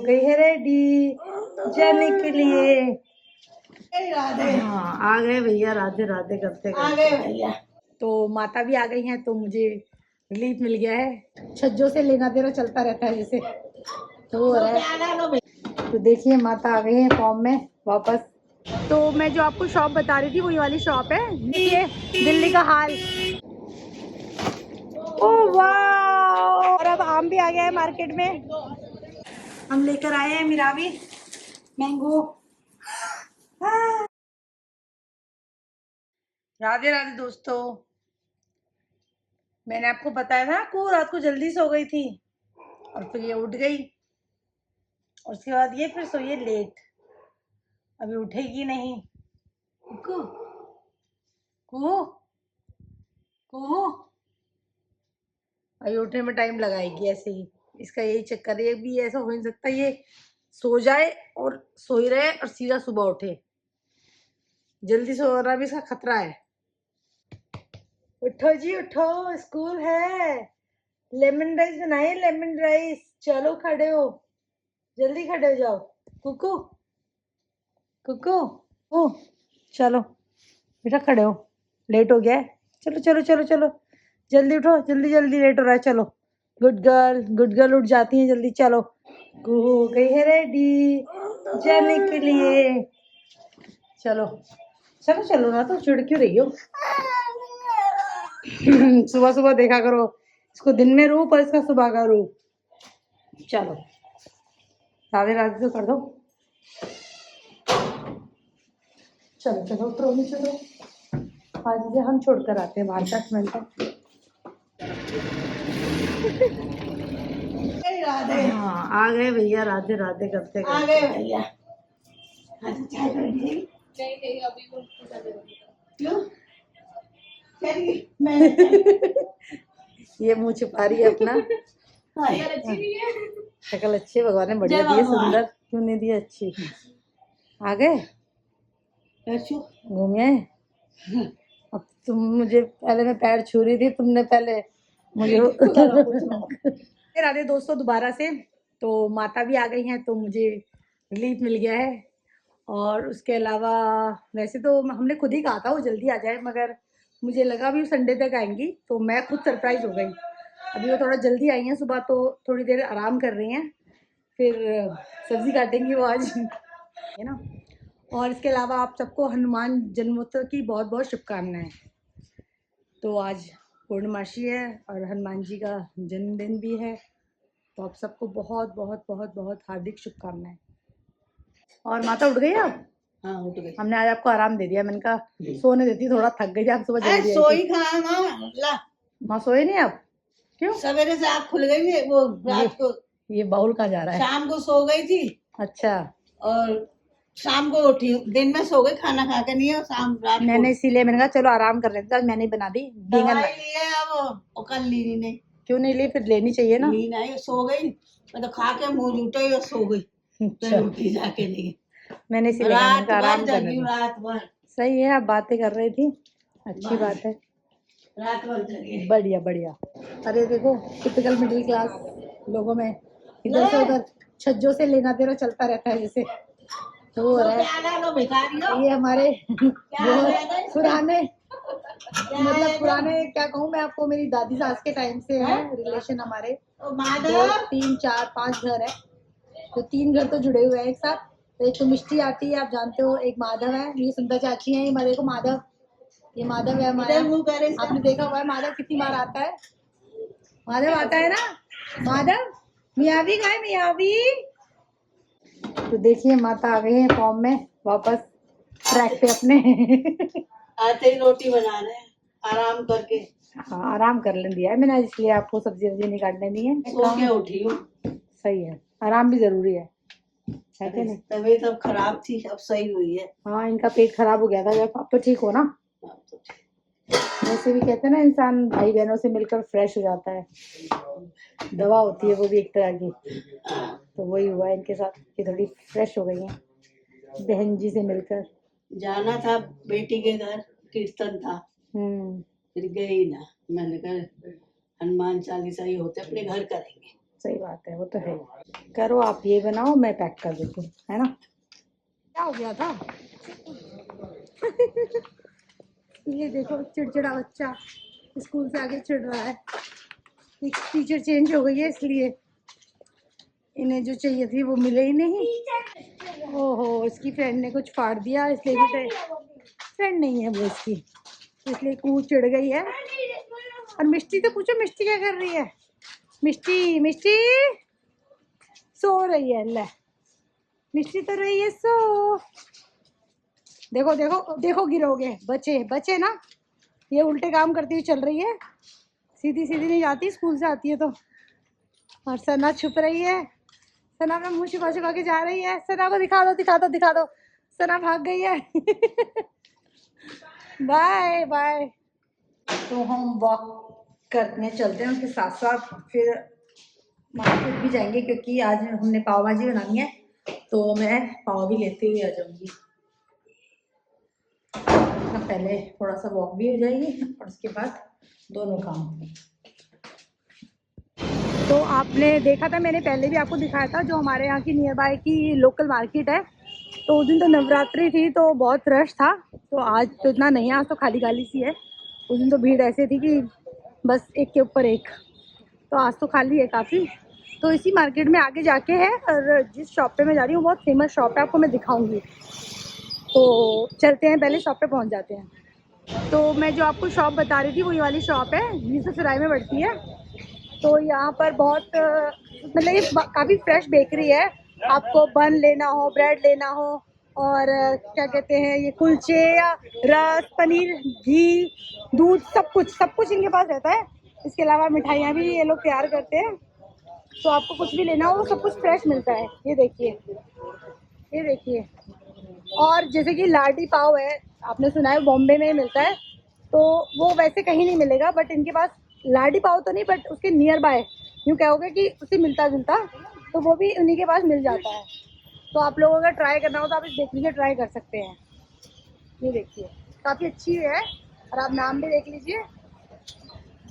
गई है रेडी जाने के लिए। राधे। हाँ आ गए भैया, राधे राधे करते आ गए भैया। तो माता भी आ गई हैं, तो मुझे रिलीफ मिल गया है। छज्जों से लेना देना चलता रहता है जैसे, तो हो रहा है। तो देखिए माता आ गई है फॉर्म में वापस। तो मैं जो आपको शॉप बता रही थी वही वाली शॉप है। देखिए दिल्ली का हाल। ओह वाह! और अब आम भी आ गया है मार्केट में। हम लेकर आए हैं मिरावी मैंगो। राधे राधे दोस्तों, मैंने आपको बताया था आपको रात को जल्दी सो गई थी और फिर ये उठ गई और उसके बाद ये फिर सोई लेट। अभी उठेगी नहीं। कुहू कुहू कुहू, अभी उठने में टाइम लगाएगी ऐसे ही। इसका यही चक्कर है, ये भी ऐसा हो नहीं सकता ये सो जाए और सोई रहे और सीधा सुबह उठे। जल्दी सोना भी इसका खतरा है। उठो जी उठो, स्कूल है। लेमन राइस बनाइए, लेमन राइस। चलो खड़े हो, जल्दी खड़े हो जाओ। कुकू कुकू ओ, चलो बेटा खड़े हो, लेट हो गया है। चलो चलो चलो चलो, जल्दी उठो, जल्दी जल्दी, लेट हो रहा है। चलो गुड गर्ल, गुड गर्ल उठ जाती है जल्दी। चलो हो गई है रेडी जाने के लिए। चलो चलो चलो ना, तो चिढ़ क्यों रही हो? सुबह सुबह देखा करो इसको, दिन में रूप और इसका सुबह का रूप। चलो राधे राधे तो कर दो। चलो चलो उतरो नीचे उतरो। आज इसे हम छोड़कर आते हैं बाहर 10 मिनट तक। राधे। हाँ आ गए भैया, राधे राधे करते आ गए भैया। चाय नहीं नहीं अभी क्यों? ये मुंह छुपा रही है अपना। शक्ल अच्छी भगवान ने बढ़िया दी है, सुंदर क्यों नहीं दी अच्छी। आ गए घूमे। अब तुम मुझे पहले, मैं पैर छू रही थी, तुमने पहले मुझे। राधे दोस्तों दोबारा से। तो माता भी आ गई हैं, तो मुझे रिलीफ मिल गया है। और उसके अलावा वैसे तो हमने खुद ही कहा था वो जल्दी आ जाए, मगर मुझे लगा भी संडे तक आएंगी, तो मैं खुद सरप्राइज हो गई। अभी वो थोड़ा जल्दी आई हैं सुबह, तो थोड़ी देर आराम कर रही हैं, फिर सब्जी काटेंगी वो आज, है ना। और इसके अलावा आप सबको हनुमान जन्मोत्सव की बहुत बहुत शुभकामनाएं। तो आज पूर्णमासी है और हनुमान जी का जन्मदिन भी है, तो आप सबको बहुत बहुत बहुत बहुत हार्दिक शुभकामनाएं। और माता उठ गई आप? हाँ उठ गई। हमने आज आपको आराम दे दिया, मैंने कहा सोने देती, थोड़ा थक गई आप सुबह जल्दी आई सोई थी। कहाँ ला, माँ सोए नहीं आप? क्यों? सवेरे से आँख खुल गई है वो रात को। ये बाउल कहाँ जा रहा है? शाम को सो गई थी अच्छा, और शाम को उठी, दिन में सो गई खाना खा के नहीं, और शाम रात मैंने इसीलिए मैंने कहा चलो आराम कर लेते हैं, मैंने ही बना दी। दवाई ली है अब कल ली नहीं। क्यों नहीं ली? फिर लेनी चाहिए ना। ली नहीं, सो गई। मैं तो खा के मुंह जूटे और सो गई। अच्छा, उठी जाके नहीं। मैंने इसीलिए रात भर आराम कर जगी, रात भर। सही है, आप बातें कर रही थी, अच्छी बात है। रात भर जगी। बढ़िया बढ़िया। अरे देखो टिपिकल मिडिल क्लास लोगों में इधर से उधर छज्जों से लेना देना चलता रहता है जैसे, तो हो रहा है। ये हमारे पुराने, मतलब पुराने क्या कहूँ मैं आपको, मेरी दादी सास के टाइम से है रिलेशन हमारे। 2 3 4 5 घर है, तो 3 घर तो जुड़े हुए हैं एक साथ। तो एक तो मिष्टी आती है, आप जानते हो, एक माधव है, ये सुंदर चाची है, ये मेरे को माधव, ये माधव है हमारा। आपने देखा हुआ है माधव कितनी बार आता है। माधव आता है ना, माधव मियावी का है, मियावी। तो देखिए माता आ गई है फॉर्म में वापस ट्रैक पे अपने। आते ही रोटी बना रहे हैं आराम करके। हाँ आराम कर लें दिया है मैंने, इसलिए आपको सब्जी वब्जी नहीं काटने दी है। सो के उठी हूँ। सही है, आराम भी जरूरी है कि नहीं? तबीयत अब खराब थी, अब सही हुई है। हाँ इनका पेट खराब हो गया था जब, अब तो ठीक हो ना। वैसे भी कहते हैं ना, इंसान भाई बहनों से मिलकर फ्रेश हो जाता है, दवा होती है वो भी एक तरह की। तो वही हुआ है इनके साथ कि थोड़ी फ्रेश हो गई हैं बहन जी से मिलकर। जाना था बेटी के घर, कीर्तन था, फिर गई ना। मैंने कहा हनुमान चालीसा ही होते अपने घर करेंगे। सही बात है, वो तो है। करो आप, ये बनाओ, मैं पैक कर देती हूँ, है ना। क्या हो गया था? ये देखो चिड़चिड़ा बच्चा स्कूल से आके चिढ़ रहा है। एक टीचर चेंज हो गई है इसलिए इन्हें जो चाहिए थी वो मिले ही नहीं। ओहो, इसकी फ्रेंड ने कुछ फाड़ दिया इसलिए भी फ्रेंड नहीं है वो इसकी, इसलिए कूद चिढ़ गई है। और मिष्टी से पूछो, मिष्टी क्या कर रही है? मिष्टी, मिष्टी सो रही है। ले, मिष्टी तो रही है सो। देखो देखो देखो, गिरोगे। बचे बचे ना, ये उल्टे काम करती हुई चल रही है, सीधी सीधी नहीं जाती, स्कूल से आती है तो। और सना छुप रही है, सना अपना मुंह छिपा छिपा के जा रही है। सना को दिखा दो, दिखा दो, दिखा दो। सना भाग गई है। Bye bye. तो हम वॉक करने चलते हैं, उसके साथ साथ फिर मार्केट भी जाएंगे क्योंकि आज हमने पाव भाजी बनानी है, तो मैं पाव भी लेते हुए आ जाऊंगी। पहले थोड़ा सा वॉक भी हो जाएगी और उसके बाद दोनों काम। तो आपने देखा था, मैंने पहले भी आपको दिखाया था, जो हमारे यहाँ की नियर बाय की लोकल मार्केट है, तो उस दिन तो नवरात्रि थी तो बहुत रश था। तो आज तो इतना नहीं है, आज तो खाली खाली सी है। उस दिन तो भीड़ ऐसे थी कि बस एक के ऊपर एक, तो आज तो खाली है काफ़ी। तो इसी मार्केट में आगे जाके है, और जिस शॉप पे मैं जा रही हूँ बहुत फेमस शॉप है, आपको मैं दिखाऊंगी। तो चलते हैं, पहले शॉप पे पहुँच जाते हैं। तो मैं जो आपको शॉप बता रही थी वही वाली शॉप है, यूसुफ सराय में पड़ती है। तो यहाँ पर बहुत मतलब ये काफ़ी फ्रेश बेकरी है। आपको बन लेना हो, ब्रेड लेना हो, और क्या कहते हैं ये कुलचे या रस, पनीर, घी, दूध, सब कुछ इनके पास रहता है। इसके अलावा मिठाइयाँ भी ये लोग तैयार करते हैं। तो आपको कुछ भी लेना हो सब कुछ फ्रेश मिलता है। ये देखिए, ये देखिए। और जैसे कि लाडी पाव है, आपने सुना है बॉम्बे में मिलता है, तो वो वैसे कहीं नहीं मिलेगा, बट इनके पास लाडी पाव तो नहीं, बट उसके नियर बाय यूँ कहोगे कि उसे मिलता जुलता, तो वो भी उन्हीं के पास मिल जाता है। तो आप लोगों अगर ट्राई करना हो तो आप इस बेकरी से ट्राई कर सकते हैं। ये देखिए, काफ़ी अच्छी है, और आप नाम भी देख लीजिए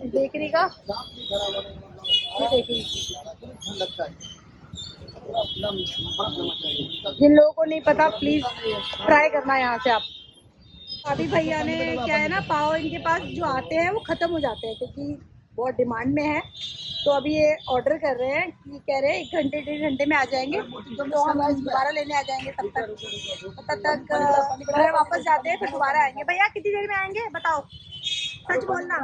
इस बेकरी का। ये देखिए, जिन लोगों को नहीं पता प्लीज़ ट्राई करना यहाँ से आप। अभी भैया ने क्या है ना, पाव इनके पास जो आते हैं वो ख़त्म हो जाते हैं क्योंकि बहुत डिमांड में है। तो अभी ये ऑर्डर कर रहे हैं कि कह रहे हैं 1 घंटे 1.5 घंटे में आ जाएंगे, तो हम दोबारा लेने आ जाएंगे। तब तक घर वापस जाते हैं, फिर दोबारा आएंगे। भैया कितनी देर में आएंगे बताओ, सच बोलना।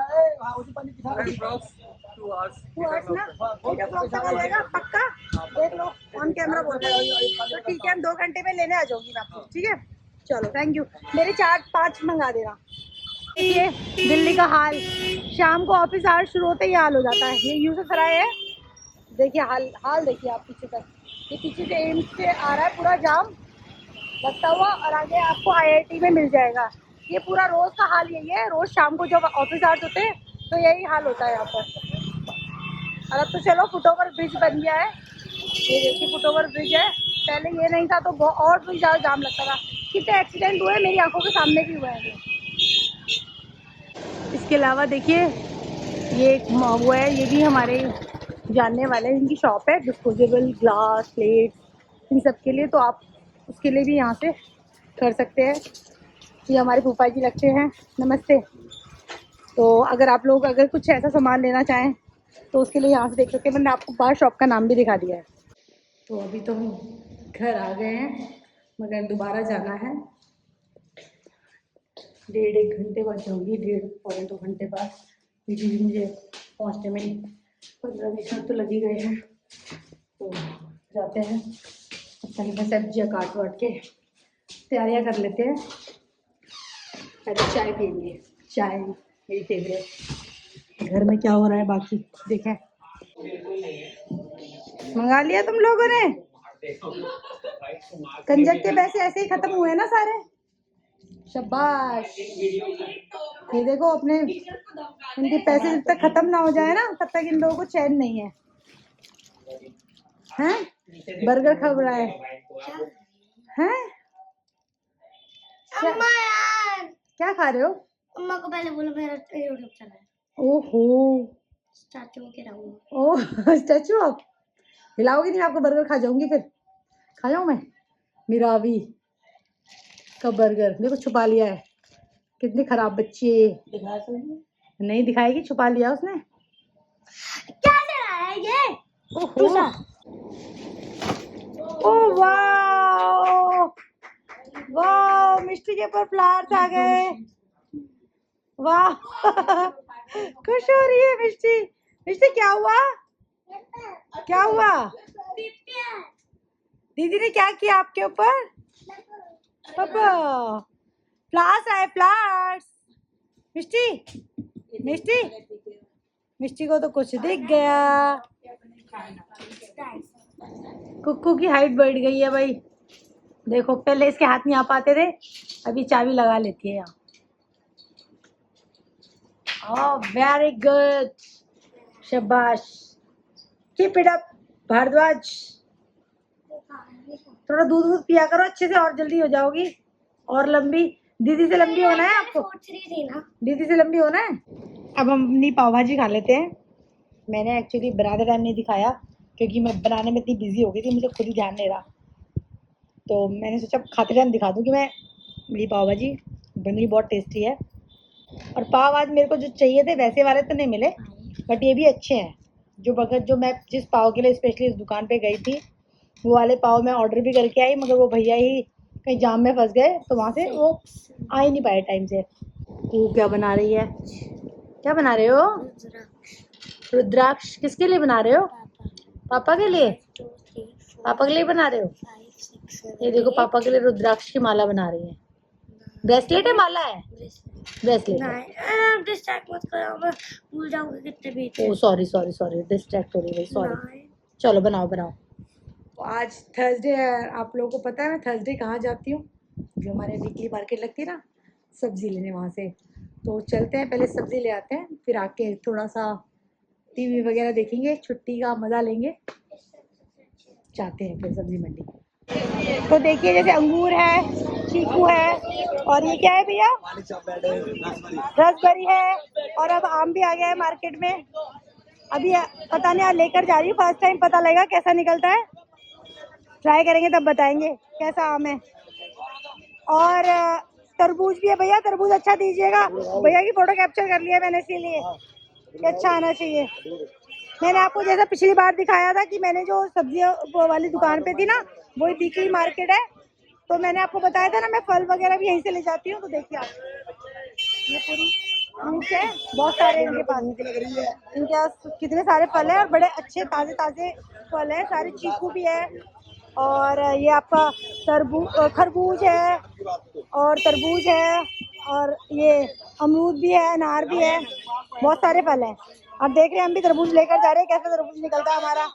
2 आवर्स ना, 8 o'clock तक आ जाएगा पक्का। देख लो ऑन कैमरा बोल रहे हो, तो ठीक है, हम 2 घंटे में लेने आ जाऊंगी मैं आपको, ठीक है। चलो थैंक यू। मेरे 4-5 मंगा देना। देखिए दिल्ली का हाल, शाम को ऑफिस आवर्स शुरू होते ही हाल हो जाता है। ये यूसुफ सराय है, देखिए हाल हाल देखिए आप पीछे तक। ये पीछे से एम्स से आ रहा है पूरा जाम लगता हुआ, और आगे आपको आईआईटी में मिल जाएगा। ये पूरा रोज का हाल यही है, रोज शाम को जब ऑफिस आवर्स होते हैं तो यही हाल होता है यहाँ पर। और अब तो चलो फुटओवर ब्रिज बन गया है, ये देखिए फुटओवर ब्रिज है, पहले ये नहीं था तो और भी ज़्यादा जाम लगता था। कितने एक्सीडेंट हुए, मेरी आंखों के सामने भी हुए हैं। इसके अलावा देखिए ये एक वो है, ये भी हमारे जानने वाले हैं, इनकी शॉप है डिस्पोजेबल ग्लास प्लेट्स इन सब के लिए, तो आप उसके लिए भी यहाँ से कर सकते हैं। ये हमारे फूफा जी लगते हैं, नमस्ते। तो अगर आप लोग अगर कुछ ऐसा सामान लेना चाहें तो उसके लिए यहाँ से देख सकते हैं। मैंने आपको बाहर शॉप का नाम भी दिखा दिया है। तो अभी तो हम घर आ गए हैं, मगर दोबारा जाना है। 1.5 घंटे बाद जाऊँगी, 1.5-1.25 घंटे बाद, क्योंकि मुझे पहुँचने में 15-20 मिनट तो लग ही गए हैं। तो जाते हैं, पहले मैं सब्जियाँ काट वाट के तैयारियाँ कर लेते हैं, पहले चाय पियेंगे। चाय मेरी फेवरेट। घर में क्या हो रहा है बाकी देखें। मंगा लिया तुम लोगों ने? कंजक के पैसे ऐसे ही खत्म हुए ना सारे। शाबाश। ये देखो अपने, इनके पैसे जब तक खत्म ना हो जाए ना तब तक इन लोगों को चैन नहीं है। हैं? बर्गर खा रहा है हैं? अम्मा यार, क्या खा रहे हो? अम्मा को पहले बोलो मेरा यूट्यूब चैनल है। ओहो, स्टैचू के रहूँ। ओह स्टैचू ऑफ, खिलाओगी नहीं? आपको बर्गर खा जाऊंगी फिर। खा जाऊँ मैं? मिरावी का बर्गर देखो, छुपा लिया है। कितनी खराब बच्ची है ये। दिखा सकती नहीं दिखाएगी, छुपा लिया उसने। क्या चला है ये? ओहो, ओ वाह वाह, मिष्टी के ऊपर फ्लावर्स आ गए। वाह खुश हो रही है मिष्टी। मिष्टी क्या हुआ? क्या हुआ? दीदी ने क्या किया आपके ऊपर? पापा फ्लावर्स आए, फ्लावर्स। मिष्टी मिष्टी मिष्टी को तो कुछ दिख गया। कुक्कू की हाइट बढ़ गई है भाई। देखो, पहले इसके हाथ नहीं आ पाते थे, अभी चाबी लगा लेती है यहाँ। ओह वेरी गुड, शाबाश, कीप इट अप भारद्वाज। थोड़ा दूध दूध पिया करो अच्छे से, और जल्दी हो जाओगी, और लंबी। दीदी से लंबी होना है आपको, दीदी से लंबी होना है। अब हम अपनी पाव भाजी खा लेते हैं। मैंने एक्चुअली बनाते टाइम नहीं दिखाया, क्योंकि मैं बनाने में इतनी बिजी हो गई थी, मुझे खुद ही ध्यान नहीं रहा। तो मैंने सोचा खाते टाइम दिखा दूँ कि मैं, मेरी पाव भाजी बन रही बहुत टेस्टी है। और पाव आज मेरे को जो चाहिए थे वैसे वाले तो नहीं मिले, बट ये भी अच्छे हैं। जो मैं जिस पाव के लिए स्पेशली इस दुकान पे गई थी, वो वाले पाव मैं ऑर्डर भी करके आई, मगर वो भैया ही कहीं जाम में फंस गए, तो वहाँ से वो आ ही नहीं पाए टाइम से। तू क्या बना रही है? क्या बना रहे हो? रुद्राक्ष। किसके लिए बना रहे हो? पापा के लिए? पापा के लिए बना रहे हो? ये देखो, पापा के लिए रुद्राक्ष की माला बना रही है। ब्रेसलेट है, माला है? ब्रेसलेट है। डिस्ट्रैक्ट मत करो, मैं भूल जाऊंगी कितने भी। ओ सॉरी सॉरी सॉरी, डिस्ट्रैक्ट हो रही है, सॉरी। चलो बनाओ बनाओ। आज थर्सडे है, आप लोगों को पता है मैं थर्सडे कहाँ जाती हूँ? जो हमारे वीकली मार्केट लगती है ना, सब्जी लेने, वहाँ से। तो चलते हैं, पहले सब्जी ले आते हैं, फिर आके थोड़ा सा टीवी वगैरह देखेंगे, छुट्टी का मज़ा लेंगे। जाते हैं फिर सब्जी मंडी। तो देखिए, जैसे अंगूर है, चीकू है, और ये क्या है भैया? रसबेरी है, और अब आम भी आ गया है मार्केट में। अभी पता नहीं, आज लेकर जा रही हूँ, फर्स्ट टाइम पता लगेगा कैसा निकलता है। ट्राई करेंगे तब बताएंगे कैसा आम है। और तरबूज भी है भैया, तरबूज अच्छा दीजिएगा। भैया की फोटो कैप्चर कर लिया मैंने, इसीलिए कि अच्छा आना चाहिए। मैंने आपको जैसा पिछली बार दिखाया था कि मैंने जो सब्जियों वाली दुकान पे थी ना, वही वीकली मार्केट है, तो मैंने आपको बताया था ना, मैं फल वगैरह भी यहीं से ले जाती हूँ। तो देखिए आप, ये पूरी फ्रूट्स है, बहुत सारे इनके पास। इनके पास कितने सारे फल है, और बड़े अच्छे ताजे ताजे फल है सारे। चीकू भी है, और ये आपका खरबूज है, और तरबूज है, और ये अमरूद भी है, अनार भी है, बहुत सारे फल हैं। अब देख रहे हैं, हम भी तरबूज लेकर जा रहे हैं, कैसा तरबूज निकलता है हमारा।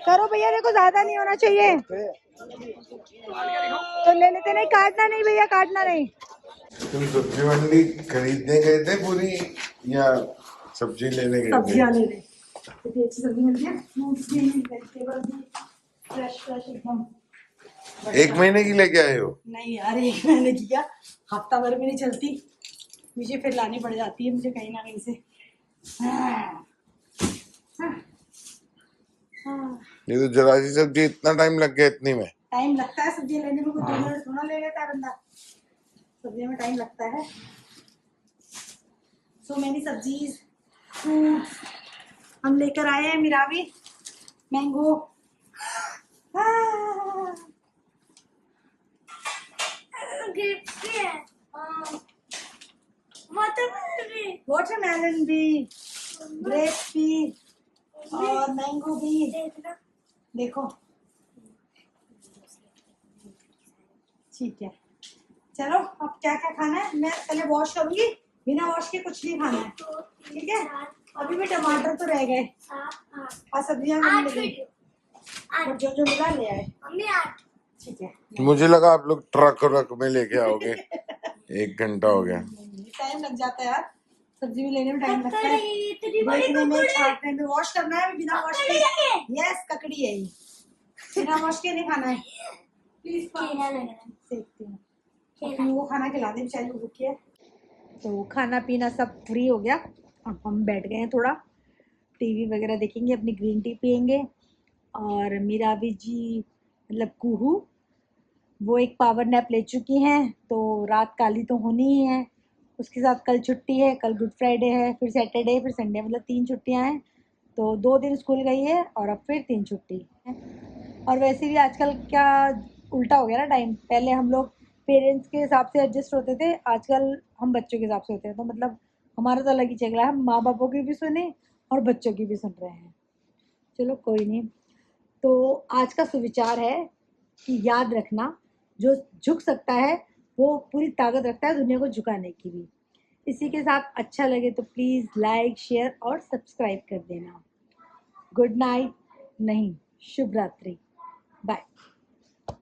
करो भैया, देखो ज्यादा नहीं होना चाहिए तो ले लेते। नहीं काटना नहीं भैया, काटना नहीं। तुम सब्जी मंडी खरीदने गए थे पूरी, या सब्जी लेने गए थे? सब्जियां ले रहे, कितनी अच्छी सब्जी मिलती है, फ्रूट्स भी, वेजिटेबल भी, फ्रेश फ्रेश एकदम। एक महीने की लेके आए हो? नहीं यार, एक महीने की क्या, हफ्ता भर भी नहीं चलती, मुझे फिर लानी पड़ जाती है, मुझे कहीं ना कहीं से। ये तो जरा सी सब्जी इतना टाइम लग गया इतनी में? टाइम लगता है सब्जी लेने में, कोई 2 मिनट थोड़ा ले लेता है बंदा, सब्जी में टाइम लगता है। सो मेनी सब्जीज, फ्रूट्स हम लेकर आए हैं। मिरावी, मैंगो, वाटरमेलन भी, ग्रेप्स भी, और मैंगो भी। देखो, ठीक है, चलो अब क्या क्या खाना है मैं पहले वॉश करूंगी, बिना वॉश के कुछ नहीं खाना है, ठीक है। अभी भी टमाटर तो रह गए, और सब्जियां और जो जो मिला ले आए, ठीक है। मुझे लगा आप लोग ट्रक में लेके आओगे। 1 घंटा हो गया। टाइम लग जाता है यार, सब्जी भी लेने में टाइम लगता है, देखने में, छांटने में। वॉश करना है बिना वॉश के। यस, ककड़ी है ये, बिना वॉश के नहीं खाना है। प्लीज देखती हूँ, अपनी वो खाना खिला दे, बेचारी को भूखी है। तो खाना पीना सब फ्री हो गया, अब हम बैठ गए हैं, थोड़ा टीवी वगैरह देखेंगे, अपनी ग्रीन टी पियेंगे, और मीराबी जी मतलब कुहू, वो एक पावर नैप ले चुकी हैं, तो रात काली तो होनी ही है। उसके साथ कल छुट्टी है, कल गुड फ्राइडे है, फिर सैटरडे, फिर संडे, मतलब 3 छुट्टियां हैं। तो 2 दिन स्कूल गई है और अब फिर 3 छुट्टी है। और वैसे भी आजकल क्या उल्टा हो गया ना टाइम, पहले हम लोग पेरेंट्स के हिसाब से एडजस्ट होते थे, आजकल हम बच्चों के हिसाब से होते हैं। तो मतलब हमारा तो अलग ही चल रहा है, हम माँ बापों की भी सुने और बच्चों की भी सुन रहे हैं। चलो कोई नहीं। तो आज का सुविचार है कि याद रखना, जो झुक सकता है वो पूरी ताकत रखता है दुनिया को झुकाने की भी। इसी के साथ अच्छा लगे तो प्लीज़ लाइक, शेयर और सब्सक्राइब कर देना। गुड नाइट, नहीं, शुभ रात्रि। बाय।